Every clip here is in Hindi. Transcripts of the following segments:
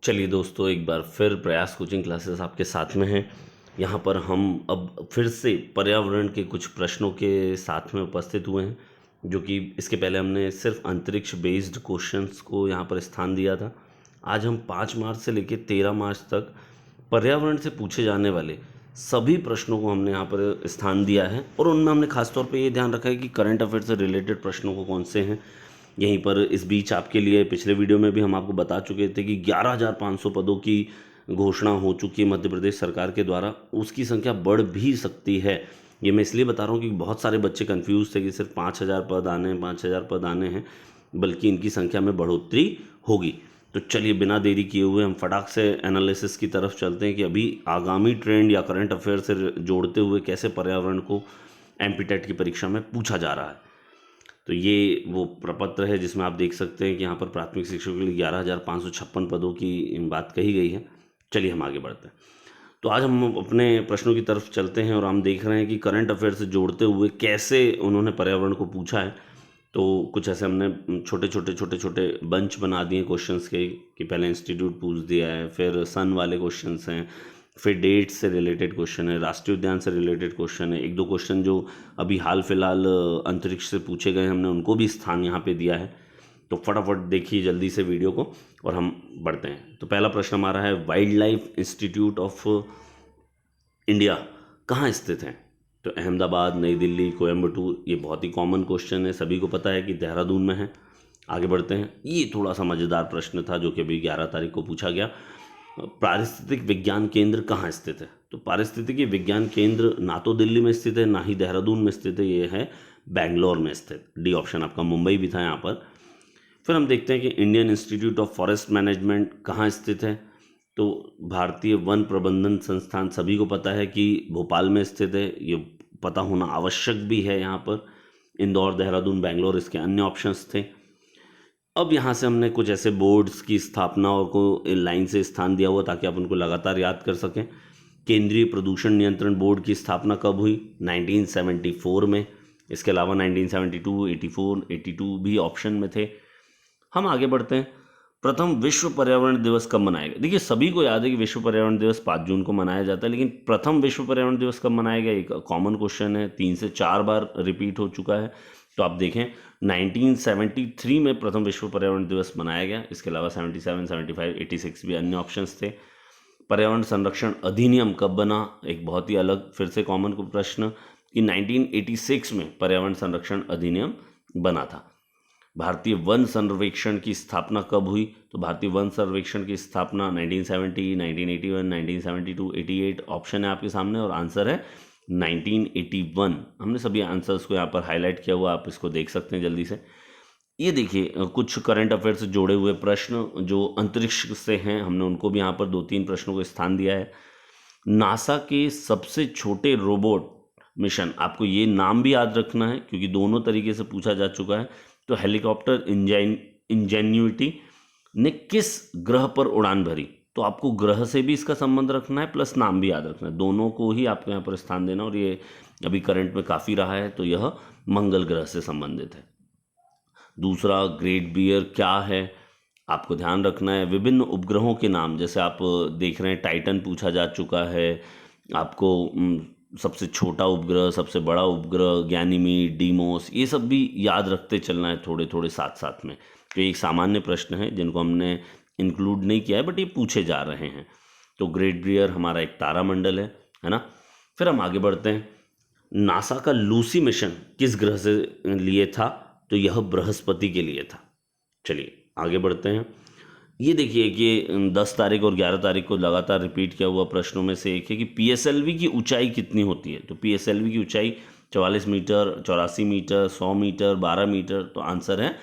चलिए दोस्तों, एक बार फिर प्रयास कोचिंग क्लासेस आपके साथ में हैं। यहाँ पर हम अब फिर से पर्यावरण के कुछ प्रश्नों के साथ में उपस्थित हुए हैं, जो कि इसके पहले हमने सिर्फ अंतरिक्ष बेस्ड क्वेश्चंस को यहाँ पर स्थान दिया था। आज हम 5 मार्च से लेकर 13 मार्च तक पर्यावरण से पूछे जाने वाले सभी प्रश्नों को हमने यहाँ पर स्थान दिया है, और उनमें हमने खासतौर पर ये ध्यान रखा है कि करंट अफेयर से रिलेटेड प्रश्नों को कौन से हैं। यहीं पर इस बीच आपके लिए पिछले वीडियो में भी हम आपको बता चुके थे कि 11,500 पदों की घोषणा हो चुकी है मध्य प्रदेश सरकार के द्वारा। उसकी संख्या बढ़ भी सकती है। ये मैं इसलिए बता रहा हूँ कि बहुत सारे बच्चे कंफ्यूज थे कि सिर्फ 5,000 पद आने हैं, 5,000 पद आने हैं, बल्कि इनकी संख्या में बढ़ोतरी होगी। तो चलिए बिना देरी किए हुए हम फटाक से एनालिसिस की तरफ चलते हैं कि अभी आगामी ट्रेंड या करंट अफेयर से जोड़ते हुए कैसे पर्यावरण को एमपीटेट की परीक्षा में पूछा जा रहा है। तो ये वो प्रपत्र है जिसमें आप देख सकते हैं कि यहाँ पर प्राथमिक शिक्षकों के लिए 11,556 पदों की बात कही गई है। चलिए हम आगे बढ़ते हैं। तो आज हम अपने प्रश्नों की तरफ चलते हैं और हम देख रहे हैं कि करंट अफेयर से जोड़ते हुए कैसे उन्होंने पर्यावरण को पूछा है। तो कुछ ऐसे हमने छोटे छोटे बंच बना दिए क्वेश्चंस के, कि पहले इंस्टीट्यूट पूछ दिया है, फिर सन वाले क्वेश्चंस हैं, फिर डेट से रिलेटेड क्वेश्चन है, राष्ट्रीय उद्यान से रिलेटेड क्वेश्चन है, एक दो क्वेश्चन जो अभी हाल फिलहाल अंतरिक्ष से पूछे गए हमने उनको भी स्थान यहाँ पे दिया है। तो फटाफट देखिए जल्दी से वीडियो को और हम बढ़ते हैं। तो पहला प्रश्न हमारा है, wild life institute of India कहाँ स्थित है? तो अहमदाबाद, नई दिल्ली, कोयम्बटूर। ये बहुत ही कॉमन क्वेश्चन है, सभी को पता है कि देहरादून में है। आगे बढ़ते हैं। ये थोड़ा सा मज़ेदार प्रश्न था जो कि अभी 11 तारीख को पूछा गया। पारिस्थितिक विज्ञान केंद्र कहाँ स्थित है? तो पारिस्थितिकी विज्ञान केंद्र ना तो दिल्ली में स्थित है ना ही देहरादून में स्थित है, ये है बेंगलोर में स्थित। डी ऑप्शन आपका। मुंबई भी था यहाँ पर। फिर हम देखते हैं कि Indian institute of forest management कहाँ स्थित है? तो भारतीय वन प्रबंधन संस्थान सभी को पता है कि भोपाल में स्थित है, ये पता होना आवश्यक भी है। यहाँ पर इंदौर, देहरादून, बेंगलोर इसके अन्य ऑप्शंस थे। अब यहाँ से हमने कुछ ऐसे बोर्ड्स की स्थापना और को लाइन से स्थान दिया हुआ ताकि आप उनको लगातार याद कर सकें। केंद्रीय प्रदूषण नियंत्रण बोर्ड की स्थापना कब हुई? 1974 में। इसके अलावा 1972, 84, 82 भी ऑप्शन में थे। हम आगे बढ़ते हैं। प्रथम विश्व पर्यावरण दिवस कब मनाया गया? देखिए सभी को याद है कि विश्व पर्यावरण दिवस 5 जून को मनाया जाता है, लेकिन प्रथम विश्व पर्यावरण दिवस कब मनाया गया? एक कॉमन क्वेश्चन है, 3 से 4 बार रिपीट हो चुका है। तो आप देखें 1973 में प्रथम विश्व पर्यावरण दिवस मनाया गया। इसके अलावा 77, 75, 86 भी अन्य ऑप्शंस थे। पर्यावरण संरक्षण अधिनियम कब बना? एक बहुत ही अलग फिर से कॉमन प्रश्न, कि 1986 में पर्यावरण संरक्षण अधिनियम बना था। भारतीय वन सर्वेक्षण की स्थापना कब हुई? तो भारतीय वन सर्वेक्षण की स्थापना 1970, 1981, 1972, 88 ऑप्शन है आपके सामने और आंसर है 1981। हमने सभी आंसर्स को यहाँ पर हाईलाइट किया हुआ, आप इसको देख सकते हैं जल्दी से। ये देखिए कुछ करंट अफेयर से जुड़े हुए प्रश्न जो अंतरिक्ष से हैं, हमने उनको भी यहाँ पर 2-3 प्रश्नों को स्थान दिया है। नासा के सबसे छोटे रोबोट मिशन, आपको ये नाम भी याद रखना है क्योंकि दोनों तरीके से पूछा जा चुका है। तो हेलीकॉप्टर इंजेन्युइटी ने किस ग्रह पर उड़ान भरी? तो आपको ग्रह से भी इसका संबंध रखना है प्लस नाम भी याद रखना है, दोनों को ही आपको यहाँ पर स्थान देना। और ये अभी करंट में काफ़ी रहा है, तो यह मंगल ग्रह से संबंधित है। दूसरा, ग्रेट बियर क्या है? आपको ध्यान रखना है विभिन्न उपग्रहों के नाम, जैसे आप देख रहे हैं टाइटन पूछा जा चुका है। आपको सबसे छोटा उपग्रह, सबसे बड़ा उपग्रह, गैनीमीड, डीमोस, ये सब भी याद रखते चलना है थोड़े थोड़े साथ साथ में। तो एक सामान्य प्रश्न है जिनको हमने इंक्लूड नहीं किया है, बट ये पूछे जा रहे हैं। तो ग्रेट बियर हमारा एक तारामंडल है ना। फिर हम आगे बढ़ते हैं। नासा का लूसी मिशन किस ग्रह से लिए था? तो यह बृहस्पति के लिए था। चलिए आगे बढ़ते हैं। ये देखिए कि 10 तारीख और 11 तारीख को लगातार रिपीट किया हुआ प्रश्नों में से एक है कि पीएसएलवी की ऊंचाई कितनी होती है? तो पीएसएलवी की ऊंचाई 44 मीटर, 84 मीटर, 100 मीटर, 12 मीटर। तो आंसर है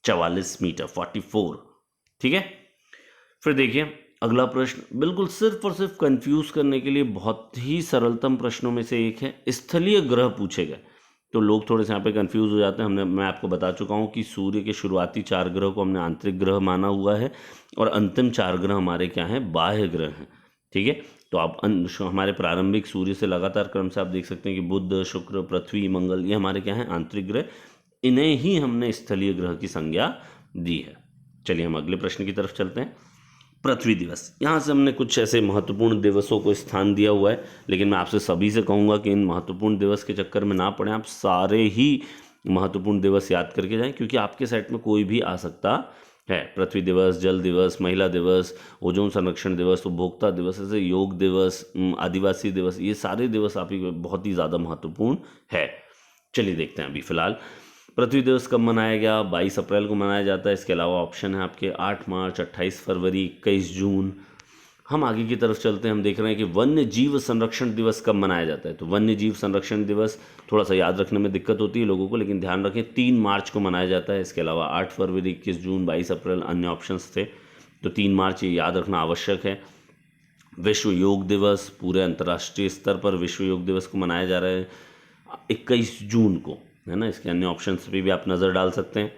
44 मीटर, 44। ठीक है। फिर देखिए अगला प्रश्न, बिल्कुल सिर्फ और सिर्फ कंफ्यूज करने के लिए बहुत ही सरलतम प्रश्नों में से एक है। स्थलीय ग्रह पूछे गए तो लोग थोड़े से यहाँ पे कंफ्यूज हो जाते हैं। मैं आपको बता चुका हूँ कि सूर्य के शुरुआती 4 ग्रह को हमने आंतरिक ग्रह माना हुआ है और अंतिम 4 ग्रह हमारे क्या हैं? बाह्य ग्रह हैं। ठीक है। तो आप हमारे प्रारंभिक सूर्य से लगातार क्रम से आप देख सकते हैं कि बुध, शुक्र, पृथ्वी, मंगल, ये हमारे क्या हैं? आंतरिक ग्रह। इन्हें ही हमने स्थलीय ग्रह की संज्ञा दी है। चलिए हम अगले प्रश्न की तरफ चलते हैं। पृथ्वी दिवस, यहाँ से हमने कुछ ऐसे महत्वपूर्ण दिवसों को स्थान दिया हुआ है, लेकिन मैं आपसे सभी से कहूँगा कि इन महत्वपूर्ण दिवस के चक्कर में ना पड़ें, आप सारे ही महत्वपूर्ण दिवस याद करके जाएं, क्योंकि आपके सेट में कोई भी आ सकता है। पृथ्वी दिवस, जल दिवस, महिला दिवस, ओजोन संरक्षण दिवस, उपभोक्ता दिवस, ऐसे योग दिवस, आदिवासी दिवस, ये सारे दिवस आप ही बहुत ही ज़्यादा महत्वपूर्ण है। चलिए देखते हैं अभी फिलहाल पृथ्वी दिवस कब मनाया गया। 22 अप्रैल को मनाया जाता है। इसके अलावा ऑप्शन है आपके 8 मार्च, 28 फरवरी, 21 जून। हम आगे की तरफ चलते हैं, हम देख रहे हैं कि वन्य जीव संरक्षण दिवस कब मनाया जाता है। तो वन्य जीव संरक्षण दिवस थोड़ा सा याद रखने में दिक्कत होती है लोगों को, लेकिन ध्यान रखें 3 मार्च को मनाया जाता है। इसके अलावा 8 फरवरी, 21 जून, 22 अप्रैल अन्य ऑप्शंस थे, तो 3 मार्च ये याद रखना आवश्यक है। विश्व योग दिवस, पूरे अंतर्राष्ट्रीय स्तर पर विश्व योग दिवस को मनाया जा रहा है 21 जून को, है ना। इसके अन्य ऑप्शंस पे भी आप नज़र डाल सकते हैं।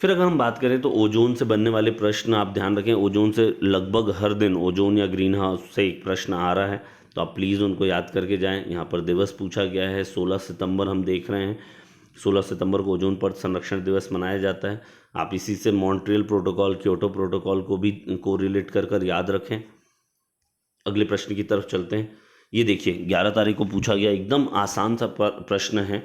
फिर अगर हम बात करें तो ओजोन से बनने वाले प्रश्न आप ध्यान रखें, ओजोन से लगभग हर दिन ओजोन या ग्रीन हाउस से एक प्रश्न आ रहा है, तो आप प्लीज़ उनको याद करके जाएं। यहाँ पर दिवस पूछा गया है 16 सितंबर, हम देख रहे हैं 16 सितंबर को ओजोन परत संरक्षण दिवस मनाया जाता है। आप इसी से मॉन्ट्रियल प्रोटोकॉल, क्योटो प्रोटोकॉल को भी कोरिलेट कर कर याद रखें। अगले प्रश्न की तरफ चलते हैं। ये देखिए 11 तारीख को पूछा गया, एकदम आसान सा प्रश्न है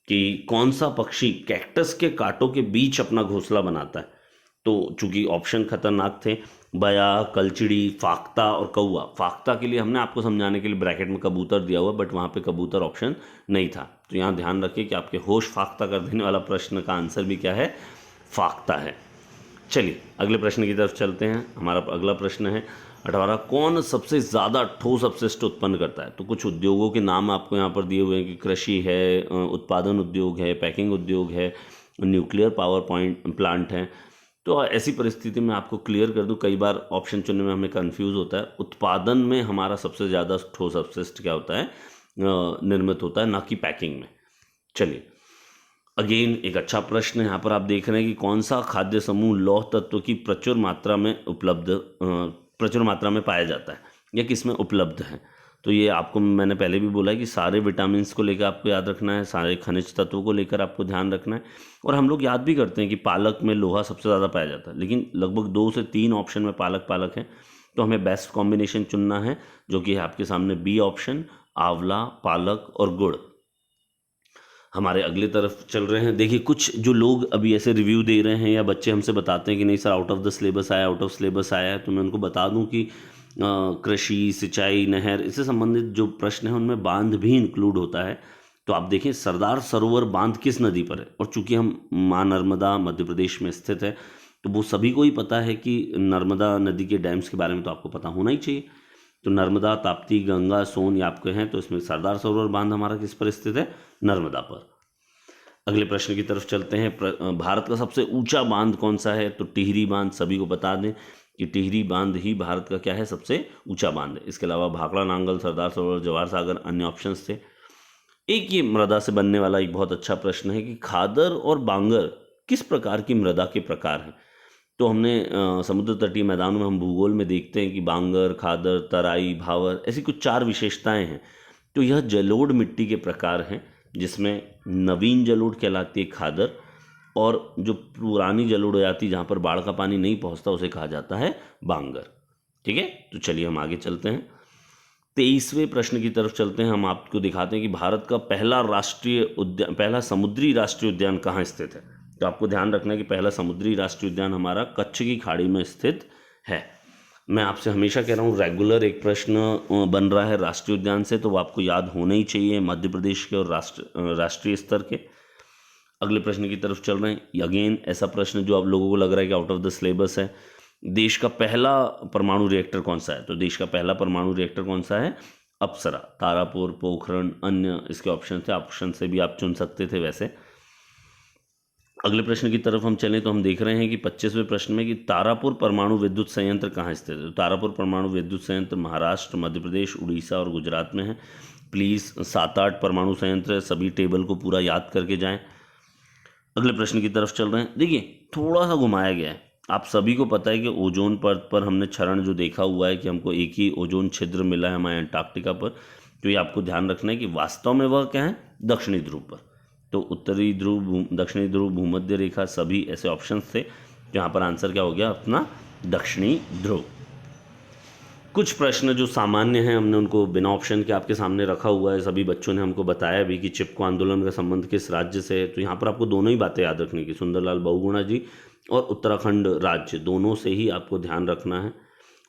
कि कौन सा पक्षी कैक्टस के कांटों के बीच अपना घोंसला बनाता है। तो चूंकि ऑप्शन खतरनाक थे, बया, कलचिड़ी, फाख्ता और कौआ। फाख्ता के लिए हमने आपको समझाने के लिए ब्रैकेट में कबूतर दिया हुआ, बट वहाँ पे कबूतर ऑप्शन नहीं था। तो यहाँ ध्यान रखिए कि आपके होश फाख्ता कर देने वाला प्रश्न का आंसर भी क्या है, फाख्ता है। चलिए अगले प्रश्न की तरफ चलते हैं। हमारा अगला प्रश्न है 18, कौन सबसे ज़्यादा ठोस अपशिष्ट उत्पन्न करता है। तो कुछ उद्योगों के नाम आपको यहाँ पर दिए हुए हैं कि कृषि है, उत्पादन उद्योग है, पैकिंग उद्योग है, न्यूक्लियर पावर प्लांट है। तो ऐसी परिस्थिति में आपको क्लियर कर दूं, कई बार ऑप्शन चुनने में हमें कंफ्यूज होता है। उत्पादन में हमारा सबसे ज़्यादा ठोस अपशिष्ट क्या होता है, निर्मित होता है, ना कि पैकिंग में। चलिए अगेन एक अच्छा प्रश्न है। यहाँ पर आप देख रहे हैं कि कौन सा खाद्य समूह लौह तत्व की प्रचुर मात्रा में पाया जाता है या किस में उपलब्ध है। तो ये आपको मैंने पहले भी बोला है कि सारे विटामिन को लेकर आपको याद रखना है, सारे खनिज तत्वों को लेकर आपको ध्यान रखना है। और हम लोग याद भी करते हैं कि पालक में लोहा सबसे ज़्यादा पाया जाता है, लेकिन लगभग 2 से 3 ऑप्शन में पालक है। तो हमें बेस्ट कॉम्बिनेशन चुनना है, जो कि है आपके सामने बी ऑप्शन, आंवला, पालक और गुड़। हमारे अगले तरफ चल रहे हैं। देखिए कुछ जो लोग अभी ऐसे रिव्यू दे रहे हैं या बच्चे हमसे बताते हैं कि नहीं sir out of the syllabus आया, आउट ऑफ सिलेबस आया है, तो मैं उनको बता दूं कि कृषि, सिंचाई, नहर, इससे संबंधित जो प्रश्न है उनमें बांध भी इंक्लूड होता है। तो आप देखें सरदार सरोवर बांध किस नदी पर है, और चूंकि हम माँ नर्मदा मध्य प्रदेश में स्थित है, तो वो सभी को ही पता है कि नर्मदा नदी के डैम्स के बारे में तो आपको पता होना ही चाहिए। तो नर्मदा, ताप्ती, गंगा, सोन ये आपके हैं, तो इसमें सरदार सरोवर बांध हमारा किस पर स्थित है, नर्मदा पर। अगले प्रश्न की तरफ चलते हैं। भारत का सबसे ऊंचा बांध कौन सा है। तो टिहरी बांध, सभी को बता दें कि टिहरी बांध ही भारत का क्या है, सबसे ऊंचा बांध है। इसके अलावा भाखड़ा, नांगल, सरदार सरोवर, जवाहर सागर अन्य ऑप्शंस थे। एक ये मृदा से बनने वाला एक बहुत अच्छा प्रश्न है कि खादर और बांगर किस प्रकार की मृदा के प्रकार हैं। तो हमने समुद्र तटीय मैदानों में हम भूगोल में देखते हैं कि बांगर, खादर, तराई, भावर ऐसी कुछ 4 विशेषताएं हैं। तो यह जलोढ़ मिट्टी के प्रकार हैं, जिसमें नवीन जलोढ़ कहलाती है खादर, और जो पुरानी जलोढ़ हो जाती है जहाँ पर बाढ़ का पानी नहीं पहुँचता उसे कहा जाता है बांगर। ठीक है, तो चलिए हम आगे चलते हैं। 23वें प्रश्न की तरफ चलते हैं। हम आपको दिखाते हैं कि भारत का पहला समुद्री राष्ट्रीय उद्यान कहाँ स्थित है। तो आपको ध्यान रखना है कि पहला समुद्री राष्ट्रीय उद्यान हमारा कच्छ की खाड़ी में स्थित है। मैं आपसे हमेशा कह रहा हूँ रेगुलर एक प्रश्न बन रहा है राष्ट्रीय उद्यान से, तो वो आपको याद होना ही चाहिए, मध्य प्रदेश के और राष्ट्रीय स्तर के। अगले प्रश्न की तरफ चल रहे हैं। अगेन ऐसा प्रश्न जो आप लोगों को लग रहा है कि आउट ऑफ द सिलेबस है। देश का पहला परमाणु रिएक्टर कौन सा है। तो देश का पहला परमाणु रिएक्टर कौन सा है, अप्सरा, तारापुर, पोखरण, अन्य इसके ऑप्शन थे। ऑप्शन से भी आप चुन सकते थे वैसे। अगले प्रश्न की तरफ हम चलें तो हम देख रहे हैं कि 25वें प्रश्न में कि तारापुर परमाणु विद्युत संयंत्र कहाँ स्थित है। तो तारापुर परमाणु विद्युत संयंत्र महाराष्ट्र, मध्य प्रदेश, उड़ीसा और गुजरात में है। प्लीज़ 7-8 परमाणु संयंत्र, सभी टेबल को पूरा याद करके जाएं। अगले प्रश्न की तरफ चल रहे हैं। देखिए थोड़ा सा घुमाया गया है। आप सभी को पता है कि ओजोन परत पर हमने क्षरण जो देखा हुआ है कि हमको एक ही ओजोन छिद्र मिला है हमारे अंटार्कटिका पर। तो ये आपको ध्यान रखना है कि वास्तव में वह क्या है, दक्षिणी ध्रुव पर। तो उत्तरी ध्रुव, दक्षिणी ध्रुव, भूमध्य रेखा, सभी ऐसे ऑप्शंस थे। यहाँ पर आंसर क्या हो गया अपना, दक्षिणी ध्रुव। कुछ प्रश्न जो सामान्य हैं हमने उनको बिना ऑप्शन के आपके सामने रखा हुआ है। सभी बच्चों ने हमको बताया भी कि चिपको आंदोलन का संबंध किस राज्य से है। तो यहाँ पर आपको दोनों ही बातें याद रखनी की, सुंदरलाल बहुगुणा जी और उत्तराखंड राज्य, दोनों से ही आपको ध्यान रखना है।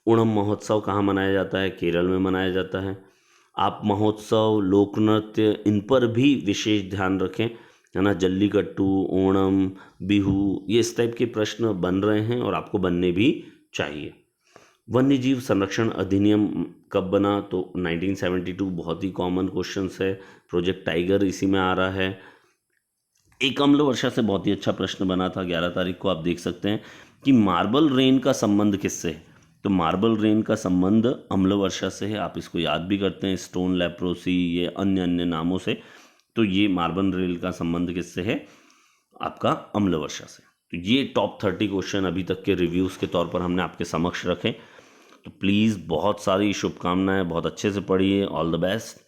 ओणम महोत्सव कहाँ मनाया जाता है? केरल में मनाया जाता है। आप महोत्सव, लोक नृत्य, इन पर भी विशेष ध्यान रखें, है ना। जल्लीकट्टू, ओणम, बिहू, ये इस टाइप के प्रश्न बन रहे हैं और आपको बनने भी चाहिए। वन्यजीव संरक्षण अधिनियम कब बना? तो 1972, बहुत ही कॉमन क्वेश्चन है। प्रोजेक्ट टाइगर इसी में आ रहा है। एक अम्ल वर्षा से बहुत ही अच्छा प्रश्न बना था 11 तारीख को, आप देख सकते हैं कि मार्बल रेन का संबंध किससे है? तो मार्बल रेन का संबंध अम्ल वर्षा से है। आप इसको याद भी करते हैं, स्टोन लेप्रोसी, ये अन्य अन्य नामों से। तो ये मार्बल रेन का संबंध किससे है? आपका अम्ल वर्षा से। तो ये टॉप 30 क्वेश्चन अभी तक के रिव्यूज़ के तौर पर हमने आपके समक्ष रखे। तो प्लीज़ बहुत सारी शुभकामनाएं, बहुत अच्छे से पढ़िए। All the best.